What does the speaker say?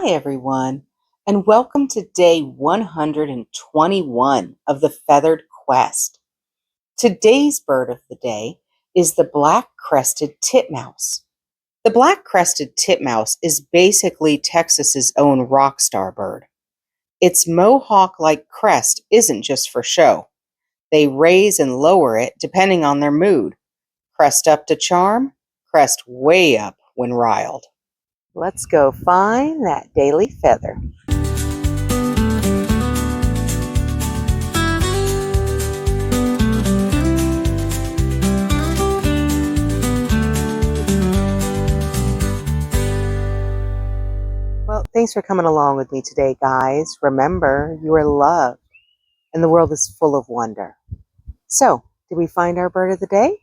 Hi, everyone, and welcome to day 121 of the Feathered Quest. Today's bird of the day is the black-crested titmouse. The black-crested titmouse is basically Texas's own rock star bird. Its mohawk-like crest isn't just for show. They raise and lower it depending on their mood. Crest up to charm, crest way up when riled. Let's go find that daily feather. Well, thanks for coming along with me today, guys. Remember, you are loved and the world is full of wonder. So, did we find our bird of the day?